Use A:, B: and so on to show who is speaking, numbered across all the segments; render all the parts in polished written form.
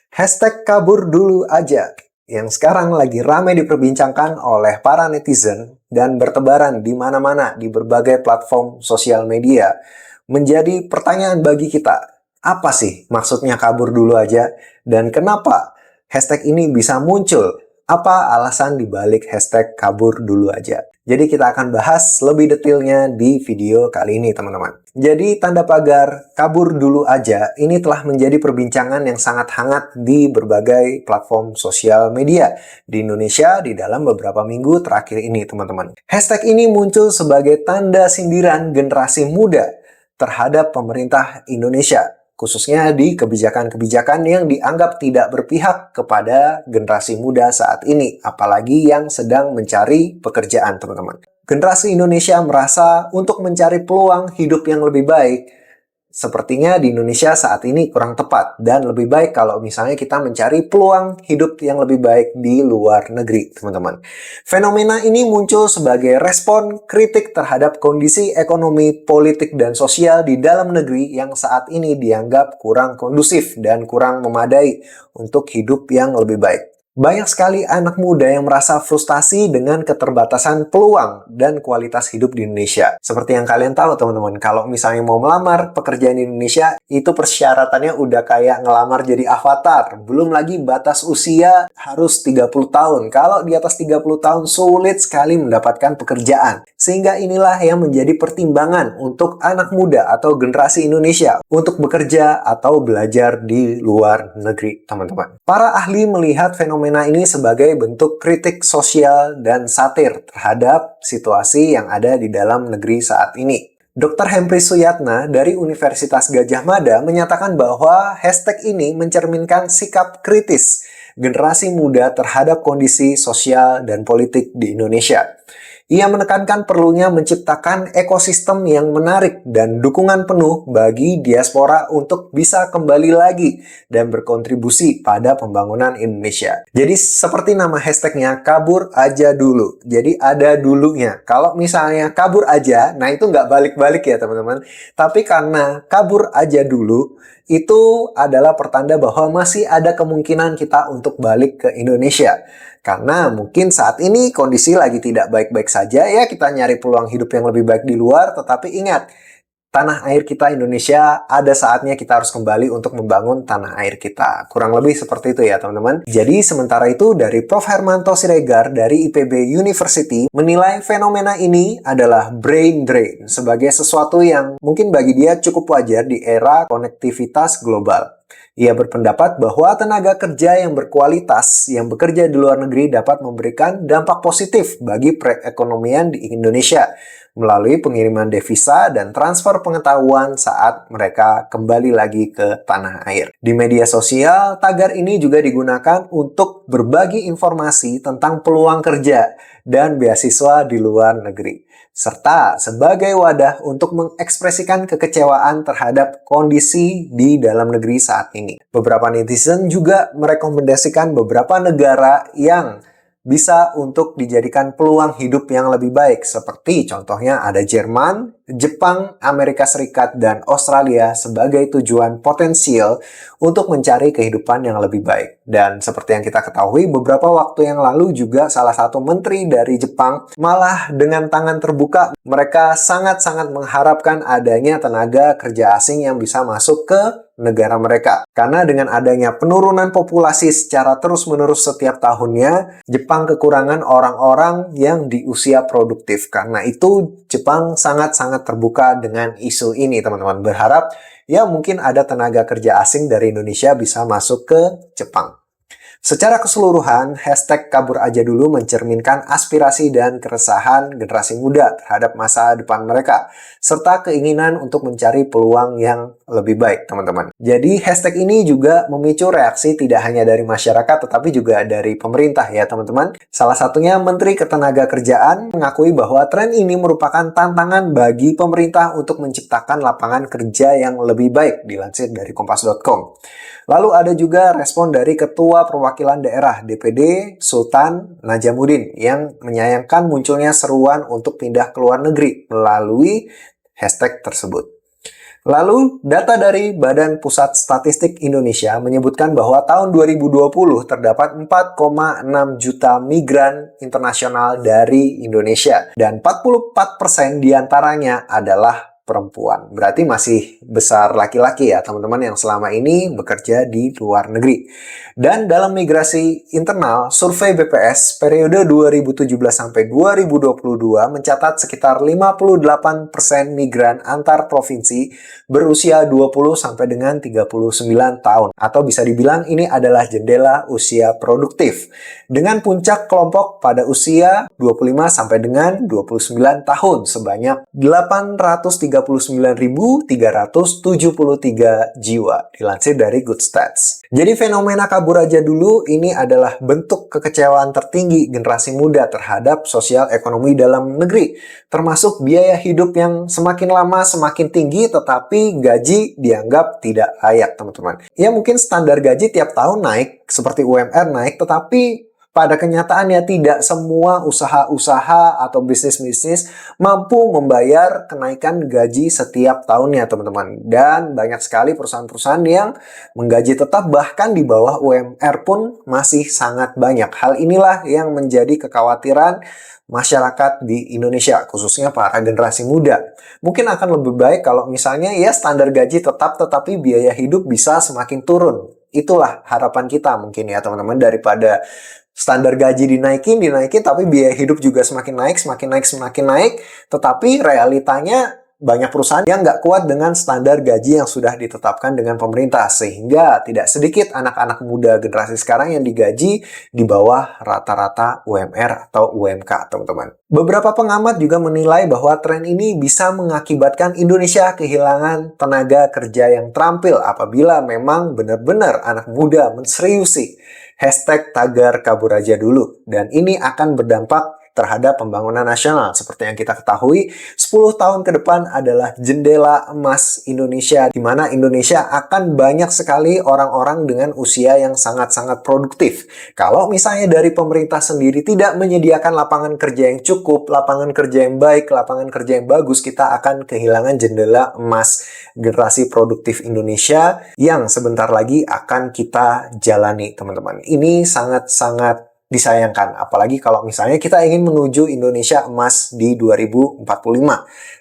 A: Hashtag kabur dulu aja yang sekarang lagi ramai diperbincangkan oleh para netizen dan bertebaran di mana-mana di berbagai platform sosial media menjadi pertanyaan bagi kita. Apa sih maksudnya kabur dulu aja dan kenapa hashtag ini bisa muncul? Apa alasan dibalik hashtag kabur dulu aja? Jadi kita akan bahas lebih detailnya di video kali ini teman-teman. Jadi tanda pagar kabur dulu aja ini telah menjadi perbincangan yang sangat hangat di berbagai platform sosial media di Indonesia di dalam beberapa minggu terakhir ini teman-teman. Hashtag ini muncul sebagai tanda sindiran generasi muda terhadap pemerintah Indonesia, khususnya di kebijakan-kebijakan yang dianggap tidak berpihak kepada generasi muda saat ini, apalagi yang sedang mencari pekerjaan, teman-teman. Generasi Indonesia merasa untuk mencari peluang hidup yang lebih baik, sepertinya di Indonesia saat ini kurang tepat dan lebih baik kalau misalnya kita mencari peluang hidup yang lebih baik di luar negeri, teman-teman. Fenomena ini muncul sebagai respon kritik terhadap kondisi ekonomi, politik, dan sosial di dalam negeri yang saat ini dianggap kurang kondusif dan kurang memadai untuk hidup yang lebih baik. Banyak sekali anak muda yang merasa frustasi dengan keterbatasan peluang dan kualitas hidup di Indonesia. Seperti yang kalian tahu teman-teman, kalau misalnya mau melamar pekerjaan di Indonesia, itu persyaratannya udah kayak ngelamar jadi avatar. Belum lagi batas usia harus 30 tahun. Kalau di atas 30 tahun sulit sekali mendapatkan pekerjaan. Sehingga inilah yang menjadi pertimbangan untuk anak muda atau generasi Indonesia untuk bekerja atau belajar di luar negeri, teman-teman. Para ahli melihat fenomena ini sebagai bentuk kritik sosial dan satir terhadap situasi yang ada di dalam negeri saat ini. Dr. Hempri Suyatna dari Universitas Gadjah Mada menyatakan bahwa hashtag ini mencerminkan sikap kritis generasi muda terhadap kondisi sosial dan politik di Indonesia. Ia menekankan perlunya menciptakan ekosistem yang menarik dan dukungan penuh bagi diaspora untuk bisa kembali lagi dan berkontribusi pada pembangunan Indonesia. Jadi seperti nama hashtagnya, kabur aja dulu. Jadi ada dulunya. Kalau misalnya kabur aja, nah itu nggak balik-balik ya teman-teman. Tapi karena kabur aja dulu, itu adalah pertanda bahwa masih ada kemungkinan kita untuk balik ke Indonesia. Karena mungkin saat ini kondisi lagi tidak baik-baik saja, ya kita nyari peluang hidup yang lebih baik di luar, tetapi ingat, tanah air kita Indonesia ada saatnya kita harus kembali untuk membangun tanah air kita. Kurang lebih seperti itu ya teman-teman. Jadi sementara itu dari Prof. Hermanto Siregar dari IPB University menilai fenomena ini adalah brain drain sebagai sesuatu yang mungkin bagi dia cukup wajar di era konektivitas global. Ia berpendapat bahwa tenaga kerja yang berkualitas yang bekerja di luar negeri dapat memberikan dampak positif bagi perekonomian di Indonesia melalui pengiriman devisa dan transfer pengetahuan saat mereka kembali lagi ke tanah air. Di media sosial, tagar ini juga digunakan untuk berbagi informasi tentang peluang kerja dan beasiswa di luar negeri, serta sebagai wadah untuk mengekspresikan kekecewaan terhadap kondisi di dalam negeri saat ini. Beberapa netizen juga merekomendasikan beberapa negara yang bisa untuk dijadikan peluang hidup yang lebih baik, seperti contohnya ada Jerman, Jepang, Amerika Serikat, dan Australia sebagai tujuan potensial untuk mencari kehidupan yang lebih baik. Dan seperti yang kita ketahui, beberapa waktu yang lalu juga salah satu menteri dari Jepang malah dengan tangan terbuka mereka sangat-sangat mengharapkan adanya tenaga kerja asing yang bisa masuk ke negara mereka. Karena dengan adanya penurunan populasi secara terus-menerus setiap tahunnya, Jepang kekurangan orang-orang yang di usia produktif. Karena itu, Jepang sangat-sangat terbuka dengan isu ini, teman-teman. Berharap ya mungkin ada tenaga kerja asing dari Indonesia bisa masuk ke Jepang. Secara keseluruhan, hashtag kabur aja dulu mencerminkan aspirasi dan keresahan generasi muda terhadap masa depan mereka, serta keinginan untuk mencari peluang yang lebih baik, teman-teman. Jadi, hashtag ini juga memicu reaksi tidak hanya dari masyarakat, tetapi juga dari pemerintah ya, teman-teman. Salah satunya Menteri Ketenagakerjaan mengakui bahwa tren ini merupakan tantangan bagi pemerintah untuk menciptakan lapangan kerja yang lebih baik, dilansir dari kompas.com. Lalu ada juga respon dari Ketua Perwakilan Daerah DPD Sultan Najamuddin yang menyayangkan munculnya seruan untuk pindah ke luar negeri melalui hashtag tersebut. Lalu, data dari Badan Pusat Statistik Indonesia menyebutkan bahwa tahun 2020 terdapat 4,6 juta migran internasional dari Indonesia dan 44% diantaranya adalah perempuan. Berarti masih besar laki-laki ya teman-teman yang selama ini bekerja di luar negeri. Dan dalam migrasi internal, survei BPS periode 2017 sampai 2022 mencatat sekitar 58% migran antar provinsi berusia 20 sampai dengan 39 tahun. Atau bisa dibilang ini adalah jendela usia produktif. Dengan puncak kelompok pada usia 25 sampai dengan 29 tahun sebanyak 839.373 jiwa dilansir dari Good Stats. Jadi fenomena kabur aja dulu ini adalah bentuk kekecewaan tertinggi generasi muda terhadap sosial ekonomi dalam negeri, termasuk biaya hidup yang semakin lama semakin tinggi tetapi gaji dianggap tidak layak, teman-teman. Ya mungkin standar gaji tiap tahun naik seperti UMR naik, tetapi pada kenyataannya tidak semua usaha-usaha atau bisnis-bisnis mampu membayar kenaikan gaji setiap tahunnya, teman-teman. Dan banyak sekali perusahaan-perusahaan yang menggaji tetap bahkan di bawah UMR pun masih sangat banyak. Hal inilah yang menjadi kekhawatiran masyarakat di Indonesia, khususnya para generasi muda. Mungkin akan lebih baik kalau misalnya ya standar gaji tetap tetapi biaya hidup bisa semakin turun. Itulah harapan kita mungkin ya teman-teman, daripada standar gaji dinaikin, tapi biaya hidup juga semakin naik, tetapi realitanya banyak perusahaan yang nggak kuat dengan standar gaji yang sudah ditetapkan dengan pemerintah, sehingga tidak sedikit anak-anak muda generasi sekarang yang digaji di bawah rata-rata UMR atau UMK, teman-teman. Beberapa pengamat juga menilai bahwa tren ini bisa mengakibatkan Indonesia kehilangan tenaga kerja yang terampil apabila memang benar-benar anak muda menseriusi hashtag tagar kabur aja dulu. Dan ini akan berdampak terhadap pembangunan nasional. Seperti yang kita ketahui, 10 tahun ke depan adalah jendela emas Indonesia, di mana Indonesia akan banyak sekali orang-orang dengan usia yang sangat-sangat produktif. Kalau misalnya dari pemerintah sendiri tidak menyediakan lapangan kerja yang cukup, lapangan kerja yang baik, lapangan kerja yang bagus, kita akan kehilangan jendela emas generasi produktif Indonesia yang sebentar lagi akan kita jalani, teman-teman. Ini sangat-sangat disayangkan, apalagi kalau misalnya kita ingin menuju Indonesia emas di 2045.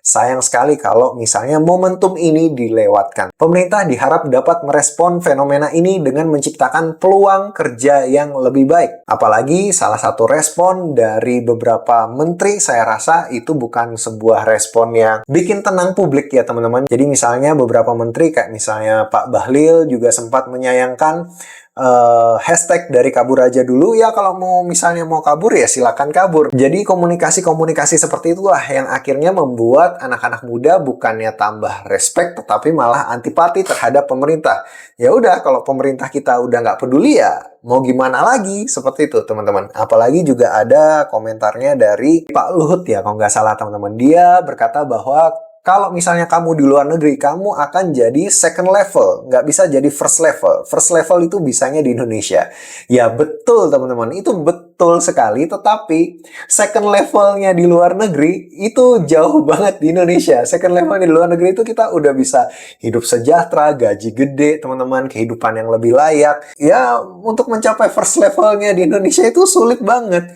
A: Sayang sekali kalau misalnya momentum ini dilewatkan. Pemerintah diharap dapat merespon fenomena ini dengan menciptakan peluang kerja yang lebih baik. Apalagi salah satu respon dari beberapa menteri, saya rasa itu bukan sebuah respon yang bikin tenang publik ya teman-teman. Jadi misalnya beberapa menteri kayak misalnya Pak Bahlil juga sempat menyayangkan hashtag dari kabur aja dulu. Ya kalau misalnya mau kabur ya silakan kabur. Jadi komunikasi-komunikasi seperti itulah yang akhirnya membuat anak-anak muda bukannya tambah respect tetapi malah antipati terhadap pemerintah. Ya udah, kalau pemerintah kita udah nggak peduli ya mau gimana lagi, seperti itu teman-teman. Apalagi juga ada komentarnya dari Pak Luhut ya kalau nggak salah teman-teman. Dia berkata bahwa kalau misalnya kamu di luar negeri, kamu akan jadi second level, nggak bisa jadi first level. First level itu bisanya di Indonesia. Ya betul teman-teman, itu betul sekali. Tetapi second levelnya di luar negeri itu jauh banget di Indonesia. Second level di luar negeri itu kita udah bisa hidup sejahtera, gaji gede, teman-teman, kehidupan yang lebih layak. Ya untuk mencapai first levelnya di Indonesia itu sulit banget.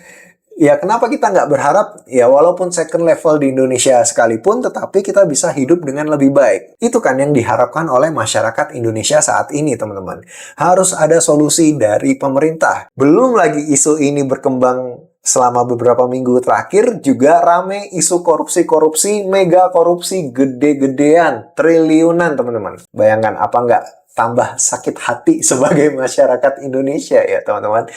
A: Ya, kenapa kita nggak berharap, ya walaupun second level di Indonesia sekalipun, tetapi kita bisa hidup dengan lebih baik. Itu kan yang diharapkan oleh masyarakat Indonesia saat ini, teman-teman. Harus ada solusi dari pemerintah. Belum lagi isu ini berkembang selama beberapa minggu terakhir, juga rame isu korupsi-korupsi, mega korupsi, gede-gedean, triliunan, teman-teman. Bayangkan, apa nggak tambah sakit hati sebagai masyarakat Indonesia ya teman-teman.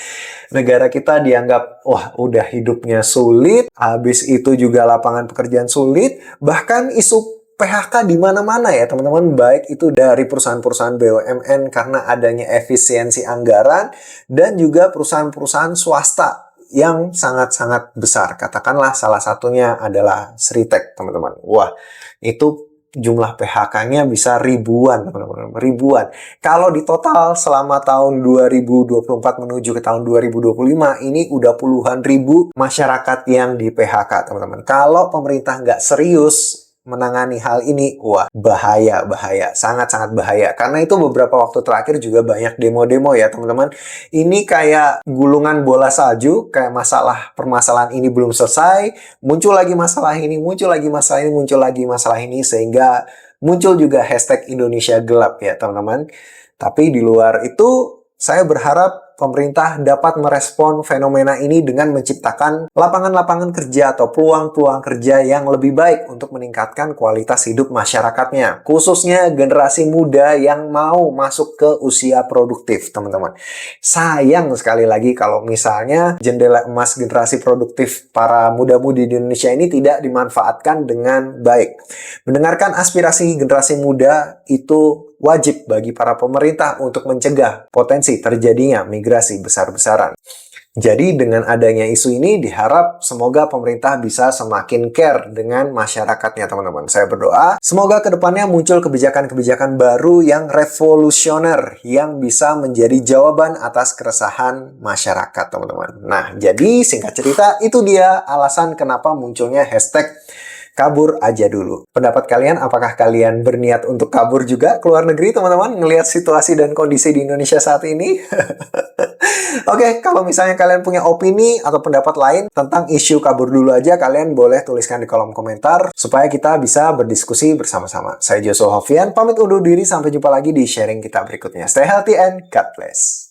A: Negara kita dianggap wah udah hidupnya sulit, habis itu juga lapangan pekerjaan sulit, bahkan isu PHK di mana-mana ya teman-teman, baik itu dari perusahaan-perusahaan BUMN karena adanya efisiensi anggaran dan juga perusahaan-perusahaan swasta yang sangat-sangat besar. Katakanlah salah satunya adalah Sritek, teman-teman. Wah, itu jumlah PHK-nya bisa ribuan, teman-teman, ribuan. Kalau di total selama tahun 2024 menuju ke tahun 2025, ini udah puluhan ribu masyarakat yang di PHK, teman-teman. Kalau pemerintah nggak serius menangani hal ini, wah bahaya, sangat-sangat bahaya. Karena itu beberapa waktu terakhir juga banyak demo-demo ya teman-teman. Ini kayak gulungan bola salju, kayak permasalahan ini belum selesai, muncul lagi masalah ini, muncul lagi masalah ini, muncul lagi masalah ini, sehingga muncul juga hashtag Indonesia Gelap ya teman-teman. Tapi di luar itu, saya berharap pemerintah dapat merespon fenomena ini dengan menciptakan lapangan-lapangan kerja atau peluang-peluang kerja yang lebih baik untuk meningkatkan kualitas hidup masyarakatnya. Khususnya generasi muda yang mau masuk ke usia produktif, teman-teman. Sayang sekali lagi kalau misalnya jendela emas generasi produktif para muda-mudi di Indonesia ini tidak dimanfaatkan dengan baik. Mendengarkan aspirasi generasi muda itu wajib bagi para pemerintah untuk mencegah potensi terjadinya migrasi besar-besaran. Jadi dengan adanya isu ini diharap semoga pemerintah bisa semakin care dengan masyarakatnya teman-teman. Saya berdoa semoga kedepannya muncul kebijakan-kebijakan baru yang revolusioner yang bisa menjadi jawaban atas keresahan masyarakat teman-teman. Nah jadi singkat cerita itu dia alasan kenapa munculnya hashtag kabur aja dulu. Pendapat kalian, apakah kalian berniat untuk kabur juga ke luar negeri, teman-teman? Ngelihat situasi dan kondisi di Indonesia saat ini? Oke, kalau misalnya kalian punya opini atau pendapat lain tentang isu kabur dulu aja, kalian boleh tuliskan di kolom komentar supaya kita bisa berdiskusi bersama-sama. Saya Joshua Hovian, pamit undur diri, sampai jumpa lagi di sharing kita berikutnya. Stay healthy and God bless.